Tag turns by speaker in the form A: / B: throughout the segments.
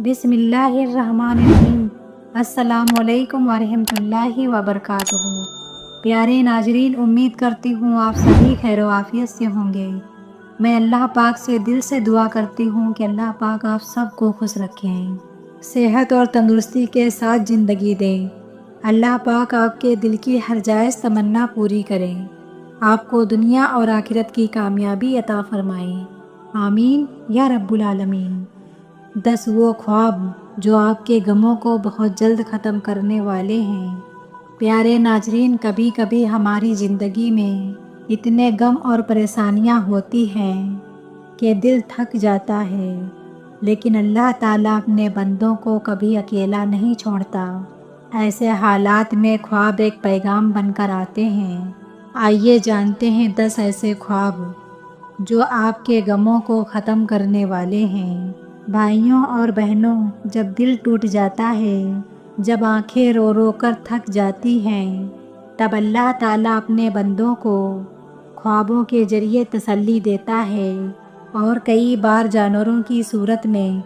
A: बिस्मिल्लाहिर्रहमानिर्रहीम। अस्सलामुअलैकुम वरहमतुल्लाहि वबरकातुहू। प्यारे नाजरीन, उम्मीद करती हूँ आप सभी खैर आफियत से होंगे। मैं अल्लाह पाक से दिल से दुआ करती हूँ कि अल्लाह पाक आप सबको खुश रखें, सेहत और तंदुरुस्ती के साथ ज़िंदगी दें। अल्लाह पाक आपके दिल की हर जायज़ तमन्ना पूरी करें, आपको दुनिया और आखिरत की कामयाबी अता फरमाएं। आमीन या रब्बुल आलमीन। 10 वो ख्वाब जो आपके गमों को बहुत जल्द ख़त्म करने वाले हैं। प्यारे नाजरीन, कभी कभी हमारी ज़िंदगी में इतने गम और परेशानियां होती हैं कि दिल थक जाता है, लेकिन अल्लाह ताला अपने बंदों को कभी अकेला नहीं छोड़ता। ऐसे हालात में ख्वाब एक पैगाम बनकर आते हैं। आइए जानते हैं 10 ऐसे ख्वाब जो आपके गमों को ख़त्म करने वाले हैं। भाइयों और बहनों, जब दिल टूट जाता है, जब आंखें रो रो कर थक जाती हैं, तब अल्लाह ताला अपने बंदों को ख्वाबों के ज़रिए तसल्ली देता है और कई बार जानवरों की सूरत में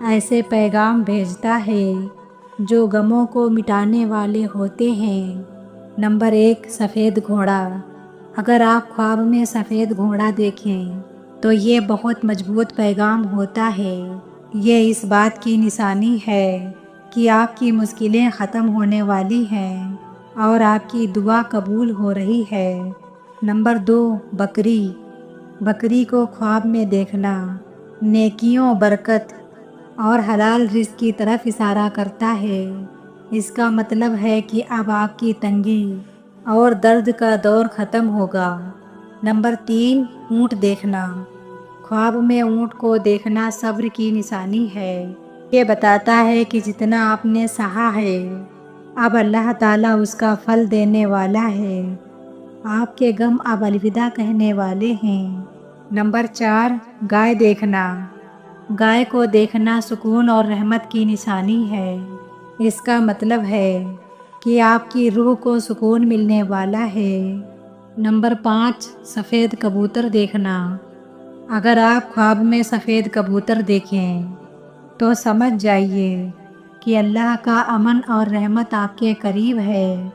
A: ऐसे पैगाम भेजता है जो गमों को मिटाने वाले होते हैं। नंबर 1, सफ़ेद घोड़ा। अगर आप ख्वाब में सफ़ेद घोड़ा देखें तो ये बहुत मजबूत पैगाम होता है। ये इस बात की निशानी है कि आपकी मुश्किलें ख़त्म होने वाली हैं और आपकी दुआ कबूल हो रही है। नंबर 2, बकरी। बकरी को ख्वाब में देखना नेकियों, बरकत और हलाल रिज़्क़ की तरफ इशारा करता है। इसका मतलब है कि अब आपकी तंगी और दर्द का दौर ख़त्म होगा। नंबर 3, ऊँट देखना। ख्वाब में ऊँट को देखना सब्र की निशानी है। ये बताता है कि जितना आपने सहा है, अब अल्लाह ताला उसका फल देने वाला है। आपके गम अब अलविदा कहने वाले हैं। नंबर 4, गाय देखना। गाय को देखना सुकून और रहमत की निशानी है। इसका मतलब है कि आपकी रूह को सुकून मिलने वाला है। नंबर 5, सफ़ेद कबूतर देखना। अगर आप ख्वाब में सफ़ेद कबूतर देखें तो समझ जाइए कि अल्लाह का अमन और रहमत आपके करीब है।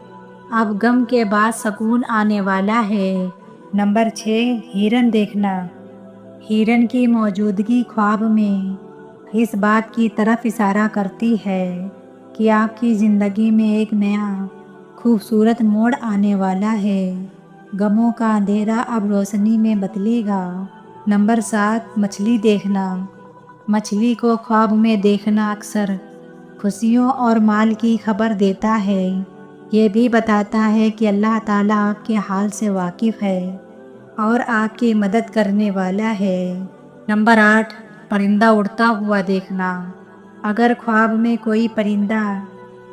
A: अब गम के बाद सुकून आने वाला है। नंबर 6, हिरन देखना। हिरन की मौजूदगी ख्वाब में इस बात की तरफ इशारा करती है कि आपकी ज़िंदगी में एक नया खूबसूरत मोड़ आने वाला है। गमों का अंधेरा अब रोशनी में बदलेगा। नंबर 7, मछली देखना। मछली को ख्वाब में देखना अक्सर खुशियों और माल की खबर देता है। ये भी बताता है कि अल्लाह ताला आपके हाल से वाकिफ़ है और आपकी मदद करने वाला है। नंबर 8, परिंदा उड़ता हुआ देखना। अगर ख्वाब में कोई परिंदा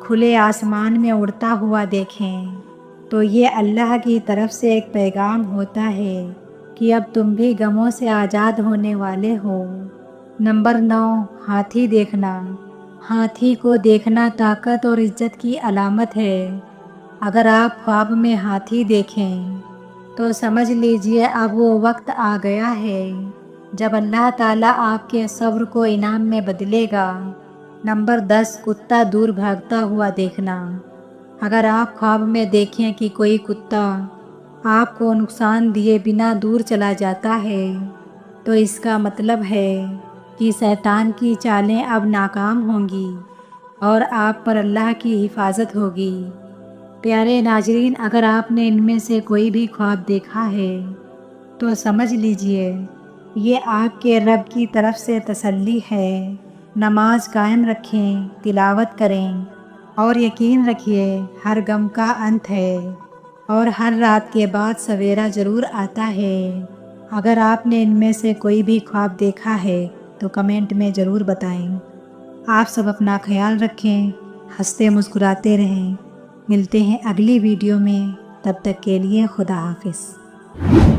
A: खुले आसमान में उड़ता हुआ देखें तो ये अल्लाह की तरफ से एक पैगाम होता है कि अब तुम भी गमों से आज़ाद होने वाले हो। नंबर 9, हाथी देखना। हाथी को देखना ताकत और इज्जत की अलामत है। अगर आप ख्वाब में हाथी देखें तो समझ लीजिए अब वो वक्त आ गया है जब अल्लाह ताला आपके सब्र को इनाम में बदलेगा। नंबर 10, कुत्ता दूर भागता हुआ देखना। अगर आप ख्वाब में देखें कि कोई कुत्ता आपको नुकसान दिए बिना दूर चला जाता है तो इसका मतलब है कि शैतान की चालें अब नाकाम होंगी और आप पर अल्लाह की हिफाजत होगी। प्यारे नाजरीन, अगर आपने इनमें से कोई भी ख्वाब देखा है तो समझ लीजिए ये आपके रब की तरफ से तसल्ली है। नमाज कायम रखें, तिलावत करें और यकीन रखिए हर गम का अंत है और हर रात के बाद सवेरा ज़रूर आता है। अगर आपने इनमें से कोई भी ख्वाब देखा है तो कमेंट में ज़रूर बताएं। आप सब अपना ख्याल रखें, हंसते मुस्कुराते रहें। मिलते हैं अगली वीडियो में, तब तक के लिए खुदा हाफिज़।